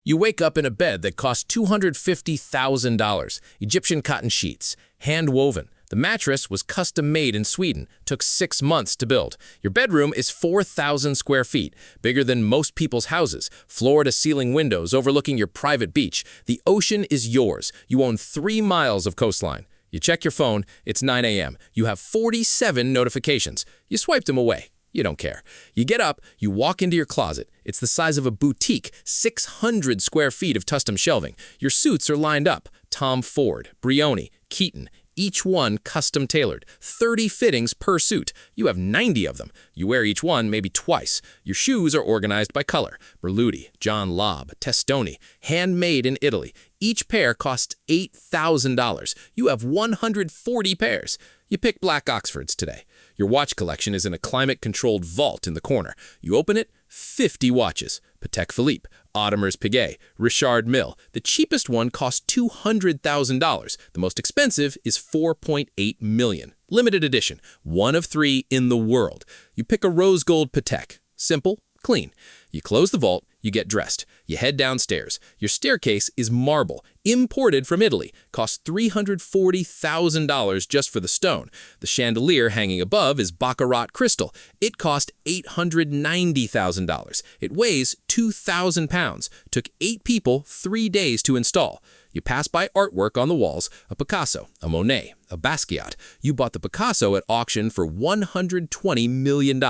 You wake up in a bed that costs $250,000, Egyptian cotton sheets, hand-woven. The mattress was custom-made in Sweden, took 6 months to build. Your bedroom is 4,000 square feet, bigger than most people's houses, floor-to-ceiling windows overlooking your private beach. The ocean is yours. You own 3 miles of coastline. You check your phone, it's 9 a.m. You have 47 notifications. You swipe them away. You don't care. You get up, you walk into your closet. It's the size of a boutique, 600 square feet of custom shelving. Your suits are lined up. Tom Ford, Brioni, Keaton, each one custom tailored. 30 fittings per suit. You have 90 of them. You wear each one maybe twice. Your shoes are organized by color. Berluti, John Lobb, Testoni, handmade in Italy. Each pair costs $8,000. You have 140 pairs. You pick black Oxfords today. Your watch collection is in a climate-controlled vault in the corner. You open it, 50 watches. Patek Philippe, Audemars Piguet, Richard Mille. The cheapest one costs $200,000. The most expensive is $4.8 million. Limited edition, 1 of 3 in the world. You pick a rose gold Patek. Simple, clean. You close the vault, you get dressed. You head downstairs. Your staircase is marble, imported from Italy. Costs $340,000 just for the stone. The chandelier hanging above is baccarat crystal. It cost $890,000. It weighs 2,000 pounds. Took 8 people 3 days to install. You pass by artwork on the walls, a Picasso, a Monet, a Basquiat. You bought the Picasso at auction for $120 million.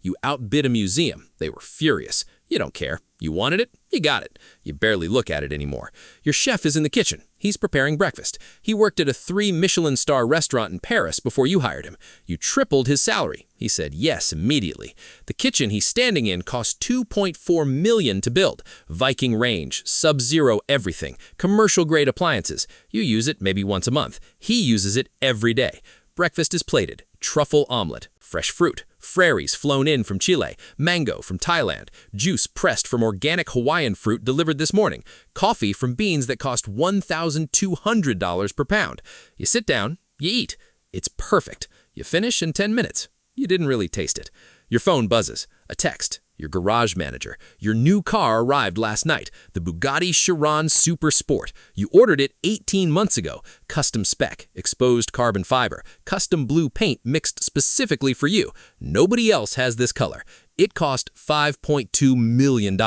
You outbid a museum. They were furious. You don't care. You wanted it, you got it. You barely look at it anymore. Your chef is in the kitchen. He's preparing breakfast. He worked at a 3 Michelin star restaurant in Paris before you hired him. You tripled his salary. He said yes immediately. The kitchen he's standing in cost $2.4 million to build. Viking range, Sub-Zero everything, commercial-grade appliances. You use it maybe once a month. He uses it every day. Breakfast is plated. Truffle omelet, fresh fruit, frairies flown in from Chile, mango from Thailand, juice pressed from organic Hawaiian fruit delivered this morning, coffee from beans that cost $1,200 per pound. You sit down, you eat. It's perfect. You finish in 10 minutes. You didn't really taste it. Your phone buzzes. A text. Your garage manager. Your new car arrived last night, the Bugatti Chiron Super Sport. You ordered it 18 months ago. Custom spec, exposed carbon fiber, custom blue paint mixed specifically for you. Nobody else has this color. It cost $5.2 million.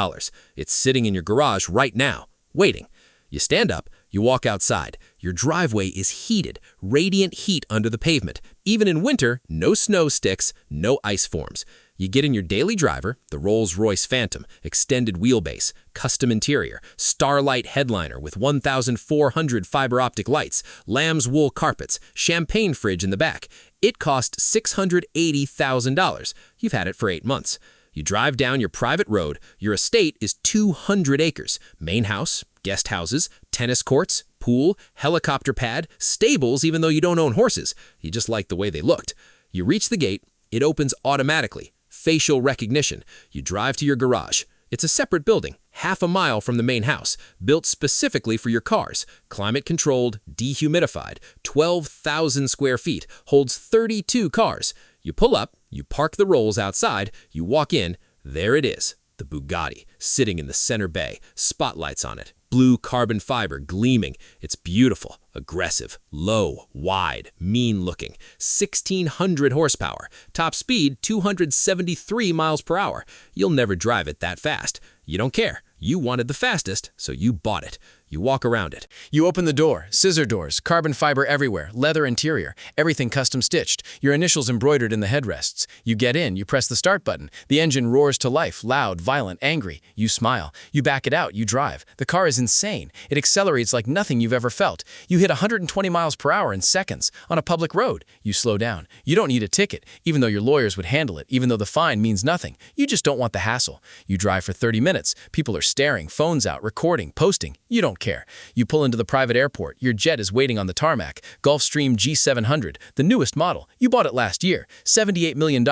It's sitting in your garage right now, waiting. You stand up, you walk outside. Your driveway is heated, radiant heat under the pavement. Even in winter, no snow sticks, no ice forms. You get in your daily driver, the Royce Phantom, extended wheelbase, custom interior, starlight headliner with 1,400 fiber optic lights, lamb's wool carpets, champagne fridge in the back. It cost $680,000. You've had it for 8 months. You drive down your private road. Your estate is 200 acres. Main house, guest houses, tennis courts, pool, helicopter pad, stables even though you don't own horses. You just like the way they looked. You reach the gate. It opens automatically. Facial recognition. You drive to your garage. It's a separate building, half a mile from the main house, built specifically for your cars. Climate-controlled, dehumidified, 12,000 square feet, holds 32 cars. You pull up, you park the Rolls outside, you walk in, there it is, the Bugatti, sitting in the center bay, spotlights on it. Blue carbon fiber gleaming. It's beautiful, aggressive, low, wide, mean-looking. 1,600 horsepower. Top speed, 273 miles per hour. You'll never drive it that fast. You don't care. You wanted the fastest, so you bought it. You walk around it. You open the door, scissor doors, carbon fiber everywhere, leather interior, everything custom stitched, your initials embroidered in the headrests. You get in, you press the start button. The engine roars to life, loud, violent, angry. You smile. You back it out, you drive. The car is insane. It accelerates like nothing you've ever felt. You hit 120 miles per hour in seconds on a public road. You slow down. You don't need a ticket, even though your lawyers would handle it, even though the fine means nothing. You just don't want the hassle. You drive for 30 minutes. People are staring, phones out, recording, posting. You don't care. You pull into the private airport. Your jet is waiting on the tarmac. Gulfstream G700, the newest model. You bought it last year. $78 million.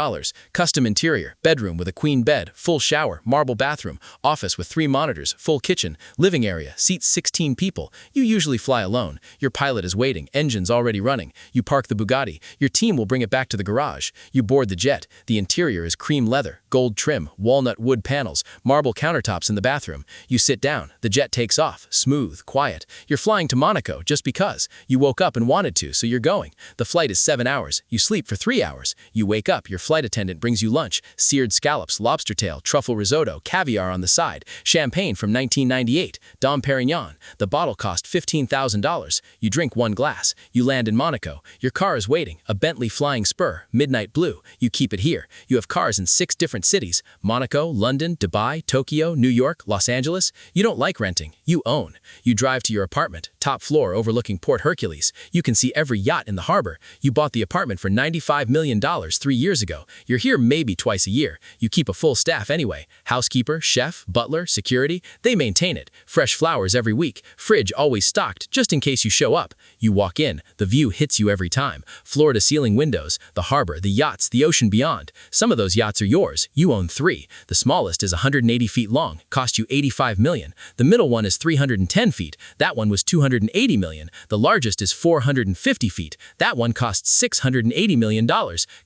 Custom interior. Bedroom with a queen bed. Full shower. Marble bathroom. Office with 3 monitors. Full kitchen. Living area. Seats 16 people. You usually fly alone. Your pilot is waiting. Engine's already running. You park the Bugatti. Your team will bring it back to the garage. You board the jet. The interior is cream leather, gold trim, walnut wood panels, marble countertops in the bathroom. bathroom. You sit down. The jet takes off. Smooth, quiet. You're flying to Monaco just because. You woke up and wanted to, so you're going. The flight is 7 hours. You sleep for 3 hours. You wake up. Your flight attendant brings you lunch. Seared scallops, lobster tail, truffle risotto, caviar on the side. Champagne from 1998. Dom Perignon. The bottle cost $15,000. You drink 1 glass. You land in Monaco. Your car is waiting. A Bentley Flying Spur, midnight blue. You keep it here. You have cars in 6 different cities. Monaco, London, Dubai, Tokyo, New York, Los Angeles. You don't like renting. You own. You drive to your apartment. Top floor overlooking Port Hercules. You can see every yacht in the harbor. You bought the apartment for $95 million 3 years ago. You're here maybe twice a year. You keep a full staff anyway. Housekeeper, chef, butler, security. They maintain it. Fresh flowers every week. Fridge always stocked, just in case you show up. You walk in. The view hits you every time. Floor-to-ceiling windows. The harbor, the yachts, the ocean beyond. Some of those yachts are yours. You own 3. The smallest is 180 feet long. Cost you $85 million. The middle one is 310 feet. That one was $280 million. The largest is 450 feet. That one costs $680 million.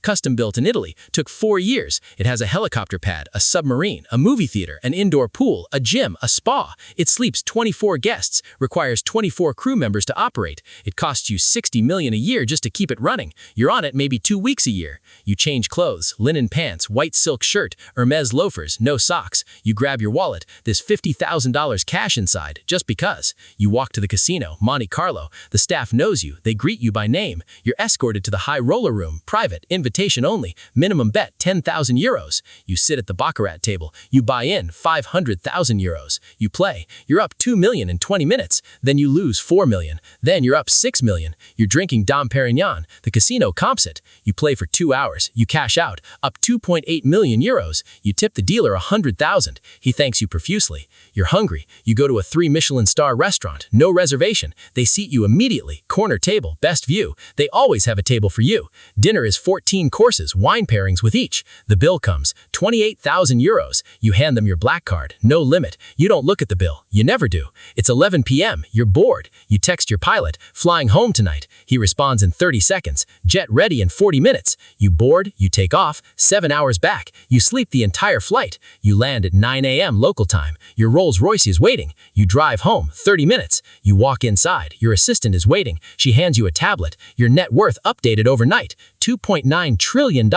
Custom built in Italy. Took 4 years. It has a helicopter pad, a submarine, a movie theater, an indoor pool, a gym, a spa. It sleeps 24 guests. Requires 24 crew members to operate. It costs you $60 million a year just to keep it running. You're on it maybe 2 weeks a year. You change clothes, linen pants, white silk shirt, Hermes loafers, no socks. You grab your wallet. There's $50,000 cash inside, just because. You walk to the casino, Monte Carlo. The staff knows you. They greet you by name. You're escorted to the high roller room, private, invitation only. Minimum bet 10,000 euros. You sit at the baccarat table. You buy in 500,000 euros. You play. You're up 2 million in 20 minutes. Then you lose 4 million. Then you're up 6 million. You're drinking Dom Perignon. The casino comps it. You play for 2 hours. You cash out. Up 2.8 million euros. You tip the dealer 100,000. He thanks you profusely. You're hungry. You go to a 3 Michelin star restaurant. No reservation. They seat you immediately. Corner table. Best view. They always have a table for you. Dinner is 14 courses. Wine pairings with each. The bill comes. 28,000 euros. You hand them your black card. No limit. You don't look at the bill. You never do. It's 11 p.m. You're bored. You text your pilot. Flying home tonight. He responds in 30 seconds. Jet ready in 40 minutes. You bored. You take off. 7 hours back. You sleep the entire flight. You land at 9 a.m. local time. Your Rolls Royce is waiting. You drive home. 30 minutes. You walk inside. Your assistant is waiting. She hands you a tablet. Your net worth updated overnight. $2.9 trillion.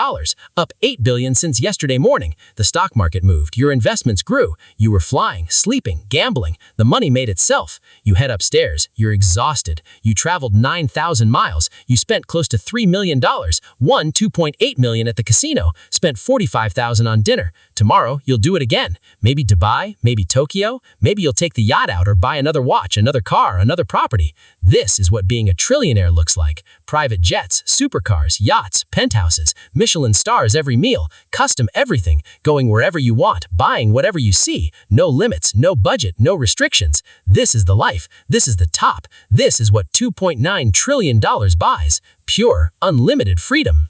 Up $8 billion since yesterday morning. The stock market moved. Your investments grew. You were flying, sleeping, gambling. The money made itself. You head upstairs. You're exhausted. You traveled 9,000 miles. You spent close to $3 million. Won $2.8 million at the casino. Spent $45,000 on dinner. Tomorrow, you'll do it again. Maybe Dubai, maybe Tokyo. Maybe you'll take the yacht out or buy another watch, another car, another property. This is what being a trillionaire looks like. Private jets, supercars, yachts, penthouses, Michelin stars every meal, custom everything, going wherever you want, buying whatever you see, no limits, no budget, no restrictions. This is the life. This is the top. This is what $2.9 trillion buys. Pure, unlimited freedom.